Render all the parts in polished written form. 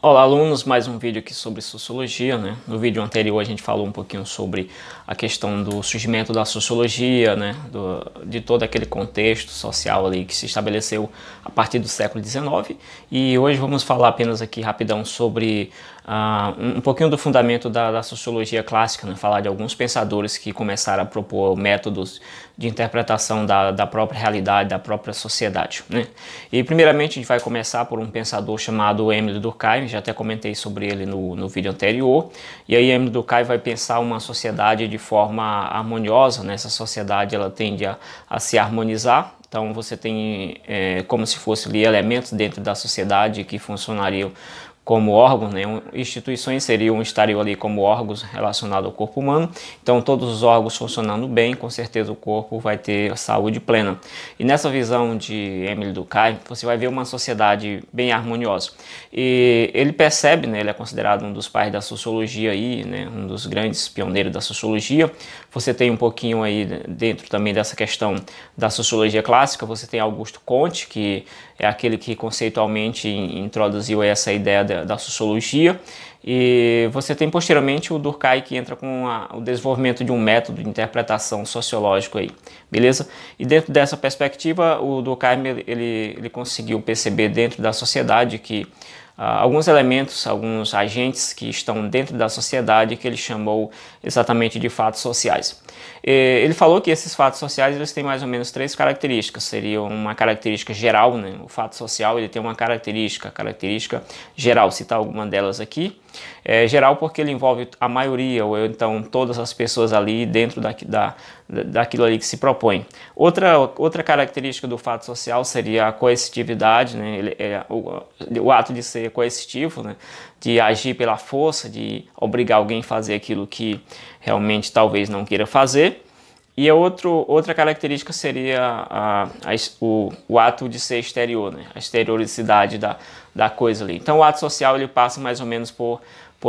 Olá, alunos, mais um vídeo aqui sobre sociologia, né? No vídeo anterior a gente falou um pouquinho sobre a questão do surgimento da sociologia, né? De todo aquele contexto social ali que se estabeleceu a partir do século XIX. E hoje vamos falar apenas aqui rapidão sobre um pouquinho do fundamento da sociologia clássica, né? Falar de alguns pensadores que começaram a propor métodos de interpretação da própria realidade, da própria sociedade, né? E primeiramente a gente vai começar por um pensador chamado Émile Durkheim. Já até comentei sobre ele no vídeo anterior. E aí Émile Durkheim vai pensar uma sociedade de forma harmoniosa, né? Essa sociedade ela tende a se harmonizar. Então você tem como se fossem ali elementos dentro da sociedade que funcionariam como órgãos, né? Instituições estariam ali como órgãos relacionados ao corpo humano. Então todos os órgãos funcionando bem, com certeza o corpo vai ter saúde plena. E nessa visão de Émile Durkheim, você vai ver uma sociedade bem harmoniosa. E ele percebe, né, ele é considerado um dos pais da sociologia aí, né, um dos grandes pioneiros da sociologia. Você tem um pouquinho aí dentro também dessa questão da sociologia clássica, você tem Augusto Comte, que é aquele que conceitualmente introduziu essa ideia da sociologia, e você tem posteriormente o Durkheim, que entra com o desenvolvimento de um método de interpretação sociológico aí, beleza? E dentro dessa perspectiva, o Durkheim ele conseguiu perceber dentro da sociedade que alguns elementos, alguns agentes que estão dentro da sociedade que ele chamou exatamente de fatos sociais. Ele falou que esses fatos sociais eles têm mais ou menos três características. Seria uma característica geral, né? O fato social ele tem uma característica geral, citar alguma delas aqui. Geral porque ele envolve a maioria, ou então todas as pessoas ali dentro daquilo ali que se propõe. Outra característica do fato social seria a coercitividade, né? O ato de ser coercitivo, né? De agir pela força, de obrigar alguém a fazer aquilo que realmente talvez não queira fazer. E outra característica seria o ato de ser exterior, né? A exterioricidade da coisa ali. Então o ato social ele passa mais ou menos por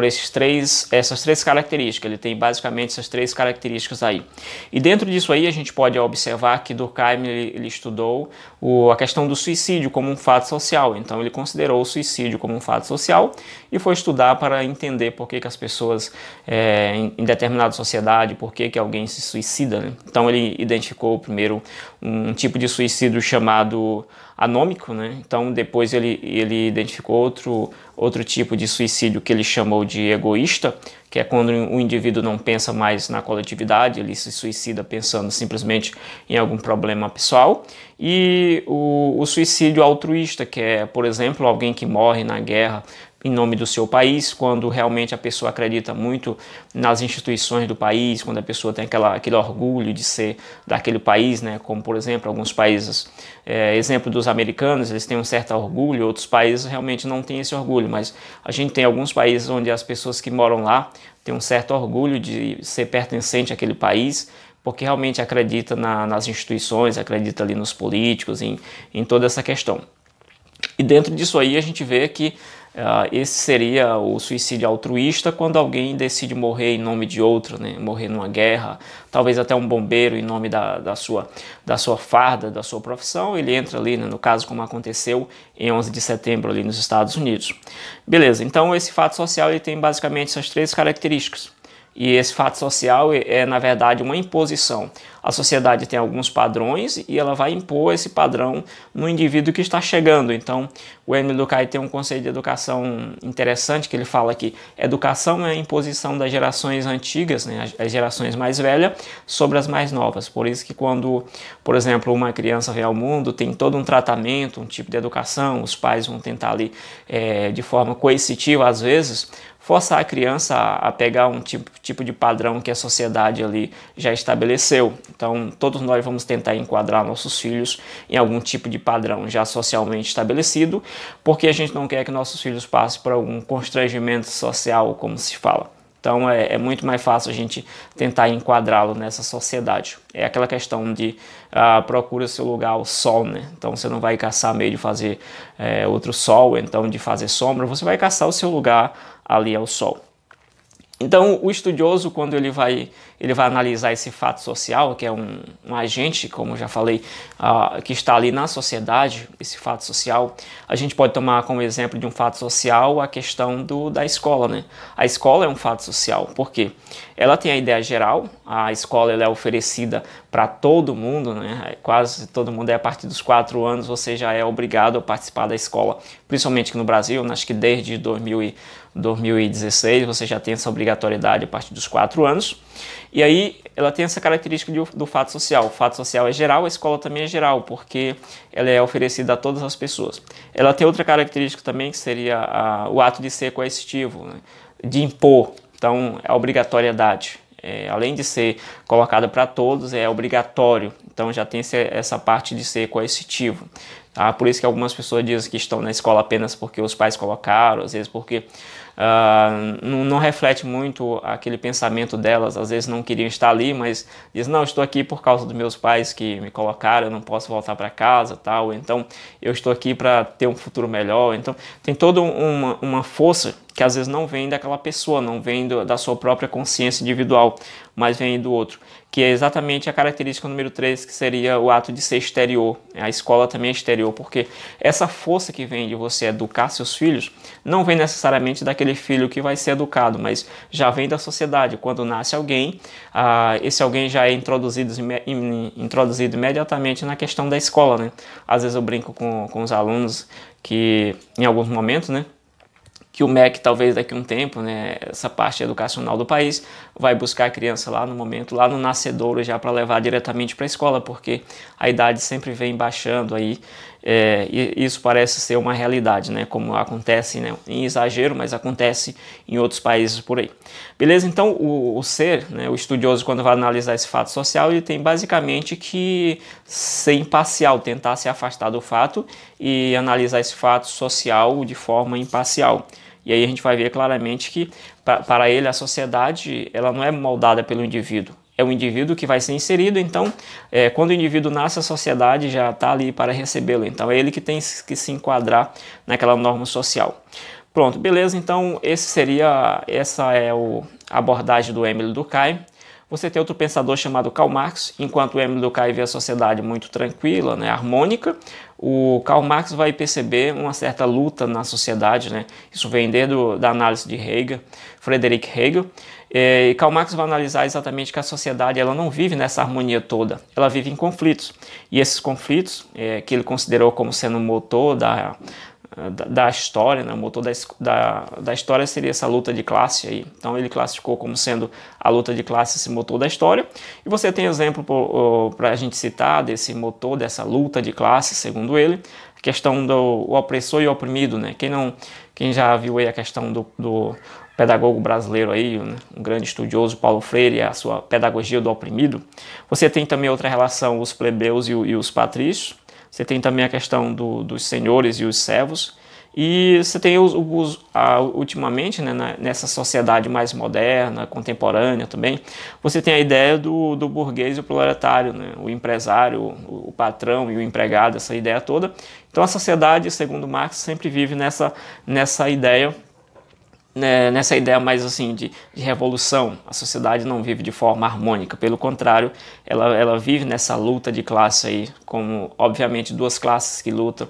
essas três características. Ele tem basicamente essas três características aí. E dentro disso aí a gente pode observar que Durkheim ele estudou a questão do suicídio como um fato social. Então ele considerou o suicídio como um fato social e foi estudar para entender por que as pessoas em determinada sociedade, por que alguém se suicida, né? Então ele identificou primeiro um tipo de suicídio chamado anômico, né? Então depois ele identificou outro tipo de suicídio que ele chamou de egoísta, que é quando o indivíduo não pensa mais na coletividade, ele se suicida pensando simplesmente em algum problema pessoal. E o suicídio altruísta, que é, por exemplo, alguém que morre na guerra em nome do seu país, quando realmente a pessoa acredita muito nas instituições do país, quando a pessoa tem aquele orgulho de ser daquele país, né? Como, por exemplo, alguns países, exemplo dos americanos, eles têm um certo orgulho, outros países realmente não têm esse orgulho, mas a gente tem alguns países onde as pessoas que moram lá têm um certo orgulho de ser pertencente àquele país, porque realmente acredita nas instituições, acredita ali nos políticos, em toda essa questão. E dentro disso aí a gente vê que esse seria o suicídio altruísta, quando alguém decide morrer em nome de outro, né? Morrer numa guerra, talvez até um bombeiro em nome da sua farda, da sua profissão, ele entra ali, né? No caso como aconteceu em 11 de setembro ali nos Estados Unidos. Beleza, então esse fato social ele tem basicamente essas três características. E esse fato social é, na verdade, uma imposição. A sociedade tem alguns padrões e ela vai impor esse padrão no indivíduo que está chegando. Então, o Émile Durkheim tem um conceito de educação interessante que ele fala que educação é a imposição das gerações antigas, né, as gerações mais velhas, sobre as mais novas. Por isso que quando, por exemplo, uma criança vem ao mundo, tem todo um tratamento, um tipo de educação, os pais vão tentar ali, de forma coercitiva, às vezes, forçar a criança a pegar um tipo de padrão que a sociedade ali já estabeleceu. Então, todos nós vamos tentar enquadrar nossos filhos em algum tipo de padrão já socialmente estabelecido, porque a gente não quer que nossos filhos passem por algum constrangimento social, como se fala. Então, é muito mais fácil a gente tentar enquadrá-lo nessa sociedade. É aquela questão de procura seu lugar ao sol, né? Então, você não vai caçar meio de fazer outro sol, então de fazer sombra, você vai caçar o seu lugar ali ao sol. Então, o estudioso, quando ele ele vai analisar esse fato social, que é um agente, como eu já falei, que está ali na sociedade, esse fato social. A gente pode tomar como exemplo de um fato social a questão da escola, né? A escola é um fato social, por quê? Ela tem a ideia geral, a escola ela é oferecida para todo mundo, né? Quase todo mundo, a partir dos 4 anos você já é obrigado a participar da escola, principalmente aqui no Brasil, acho que desde 2016 você já tem essa obrigatoriedade a partir dos 4 anos. E aí ela tem essa característica do fato social. O fato social é geral, a escola também é geral, porque ela é oferecida a todas as pessoas. Ela tem outra característica também, que seria o ato de ser coercitivo, né? De impor. Então, é a obrigatoriedade. Além de ser colocada para todos, é obrigatório. Então, já tem essa parte de ser coercitivo. Tá? Por isso que algumas pessoas dizem que estão na escola apenas porque os pais colocaram, às vezes porque não reflete muito aquele pensamento delas, às vezes não queriam estar ali, mas dizem, não, estou aqui por causa dos meus pais que me colocaram, eu não posso voltar para casa, tal, então eu estou aqui para ter um futuro melhor. Então tem toda uma força que às vezes não vem daquela pessoa, não vem da sua própria consciência individual, mas vem do outro, que é exatamente a característica número 3, que seria o ato de ser exterior. A escola também é exterior, porque essa força que vem de você educar seus filhos, não vem necessariamente daquele filho que vai ser educado, mas já vem da sociedade. Quando nasce alguém, esse alguém já é introduzido imediatamente na questão da escola, né? Às vezes eu brinco com os alunos que, em alguns momentos, né, que o MEC, talvez daqui a um tempo, né, essa parte educacional do país, vai buscar a criança lá no momento, lá no nascedouro, já para levar diretamente para a escola, porque a idade sempre vem baixando aí, e isso parece ser uma realidade, né, como acontece, né, em exagero, mas acontece em outros países por aí. Beleza? Então, o ser, né, o estudioso, quando vai analisar esse fato social, ele tem basicamente que ser imparcial, tentar se afastar do fato e analisar esse fato social de forma imparcial. E aí a gente vai ver claramente que, para ele, a sociedade ela não é moldada pelo indivíduo. É o indivíduo que vai ser inserido, então, quando o indivíduo nasce, a sociedade já está ali para recebê-lo. Então, é ele que tem que se enquadrar naquela norma social. Pronto, beleza? Então, essa é a abordagem do Émile Durkheim. Você tem outro pensador chamado Karl Marx. Enquanto o Émile Durkheim vê a sociedade muito tranquila, né, harmônica, o Karl Marx vai perceber uma certa luta na sociedade, né? Isso vem desde da análise de Hegel, Friedrich Hegel. E Karl Marx vai analisar exatamente que a sociedade ela não vive nessa harmonia toda, ela vive em conflitos. E esses conflitos, que ele considerou como sendo o motor da história, né? O motor da história seria essa luta de classe aí. Então ele classificou como sendo a luta de classe esse motor da história. E você tem exemplo para a gente citar desse motor, dessa luta de classe, segundo ele, a questão do opressor e oprimido, né? Quem já viu aí a questão do pedagogo brasileiro aí, né? Um grande estudioso, Paulo Freire, a sua pedagogia do oprimido. Você tem também outra relação, os plebeus e os patrícios. Você tem também a questão dos senhores e os servos. E você tem ultimamente, né, nessa sociedade mais moderna, contemporânea também, você tem a ideia do burguês e o proletário, né, o empresário, o patrão e o empregado, essa ideia toda. Então a sociedade, segundo Marx, sempre vive nessa ideia, né, nessa ideia mais assim de revolução. A sociedade não vive de forma harmônica, pelo contrário, ela vive nessa luta de classe aí, como obviamente duas classes que lutam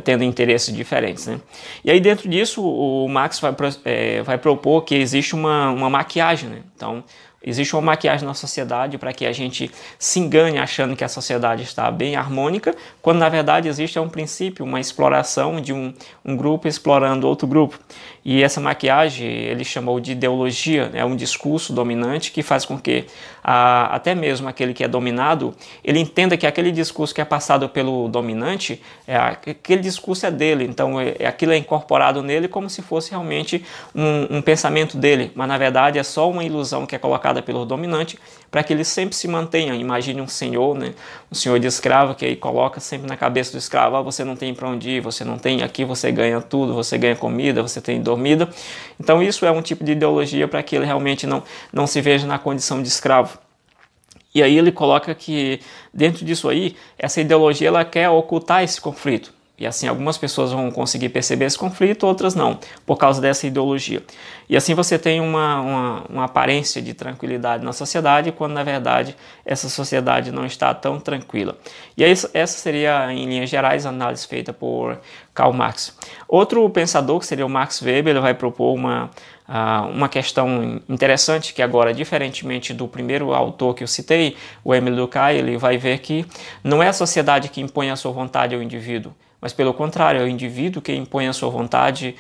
tendo interesses diferentes, né? E aí dentro disso o Marx vai propor que existe uma maquiagem, né? Então existe uma maquiagem na sociedade para que a gente se engane achando que a sociedade está bem harmônica, quando na verdade existe um princípio, uma exploração de um grupo explorando outro grupo. E essa maquiagem ele chamou de ideologia, é um discurso dominante que faz com que até mesmo aquele que é dominado, ele entenda que aquele discurso que é passado pelo dominante, aquele discurso é dele, então aquilo é incorporado nele como se fosse realmente um pensamento dele, mas na verdade é só uma ilusão que é colocada pelo dominante para que ele sempre se mantenha. Imagine um senhor, né, um senhor de escravo que aí coloca sempre na cabeça do escravo, você não tem para onde ir, você não tem aqui, você ganha tudo, você ganha comida, você tem dormida. Então isso é um tipo de ideologia para que ele realmente não se veja na condição de escravo. E aí ele coloca que dentro disso aí, essa ideologia ela quer ocultar esse conflito. E assim, algumas pessoas vão conseguir perceber esse conflito, outras não, por causa dessa ideologia. E assim você tem uma aparência de tranquilidade na sociedade, quando na verdade essa sociedade não está tão tranquila. E aí, essa seria, em linhas gerais, a análise feita por Karl Marx. Outro pensador, que seria o Max Weber, ele vai propor uma questão interessante, que agora, diferentemente do primeiro autor que eu citei, o Émile Durkheim, ele vai ver que não é a sociedade que impõe a sua vontade ao indivíduo, mas pelo contrário, é o indivíduo que impõe a sua vontade,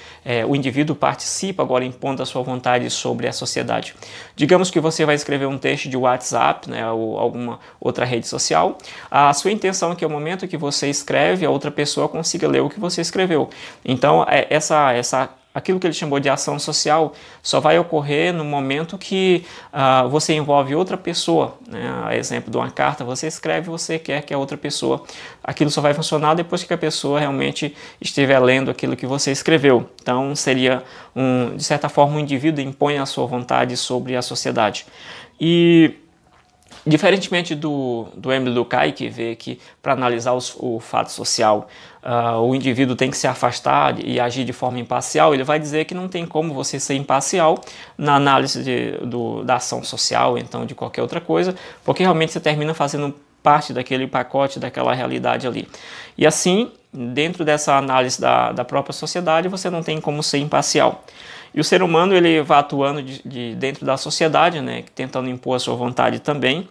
o indivíduo participa agora impondo a sua vontade sobre a sociedade. Digamos que você vai escrever um texto de WhatsApp, né, ou alguma outra rede social, a sua intenção é que ao momento que você escreve, a outra pessoa consiga ler o que você escreveu. Então, aquilo que ele chamou de ação social só vai ocorrer no momento que você envolve outra pessoa, né? A exemplo de uma carta, você escreve, você quer que a outra pessoa, aquilo só vai funcionar depois que a pessoa realmente estiver lendo aquilo que você escreveu. Então seria, de certa forma, um indivíduo impõe a sua vontade sobre a sociedade. E diferentemente do Émile Durkheim, que vê que para analisar o fato social o indivíduo tem que se afastar e agir de forma imparcial, ele vai dizer que não tem como você ser imparcial na análise da ação social, então de qualquer outra coisa, porque realmente você termina fazendo parte daquele pacote, daquela realidade ali. E assim, dentro dessa análise da própria sociedade, você não tem como ser imparcial. E o ser humano, ele vai atuando dentro da sociedade, né, tentando impor a sua vontade também.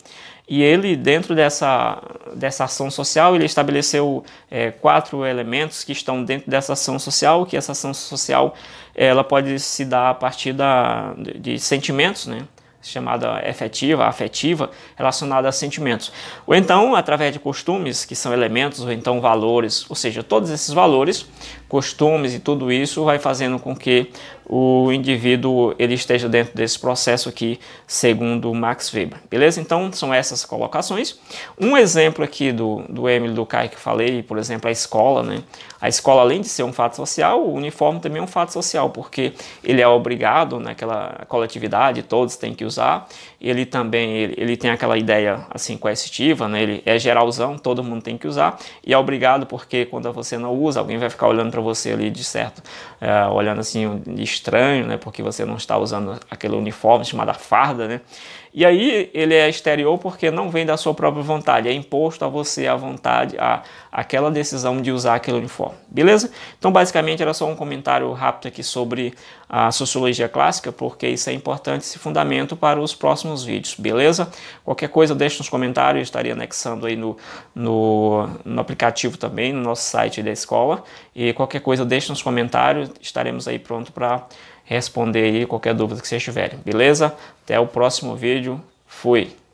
E ele, dentro dessa ação social, ele estabeleceu 4 elementos que estão dentro dessa ação social, que essa ação social ela pode se dar a partir de sentimentos, né, chamada afetiva, relacionada a sentimentos. Ou então, através de costumes, que são elementos, ou então valores, ou seja, todos esses valores, costumes e tudo isso vai fazendo com que o indivíduo ele esteja dentro desse processo aqui, segundo Max Weber. Beleza? Então, são essas colocações. Um exemplo aqui do Émile Durkheim que eu falei, por exemplo, a escola, né? A escola, além de ser um fato social, o uniforme também é um fato social, porque ele é obrigado naquela coletividade, todos têm que usar. Ele também ele tem aquela ideia assim coercitiva, né? Ele é geralzão, todo mundo tem que usar, e é obrigado porque quando você não usa, alguém vai ficar olhando para você ali de certo, olhando assim de estranho, né? Porque você não está usando aquele uniforme chamado farda, né? E aí ele é exterior porque não vem da sua própria vontade, é imposto a você a vontade, aquela decisão de usar aquele uniforme, beleza? Então basicamente era só um comentário rápido aqui sobre a sociologia clássica, porque isso é importante, esse fundamento para os próximos vídeos, beleza? Qualquer coisa deixe nos comentários, eu estaria anexando aí no aplicativo também, no nosso site da escola, e qualquer coisa deixe nos comentários, estaremos aí pronto para responder aí qualquer dúvida que vocês tiverem, beleza? Até o próximo vídeo, fui!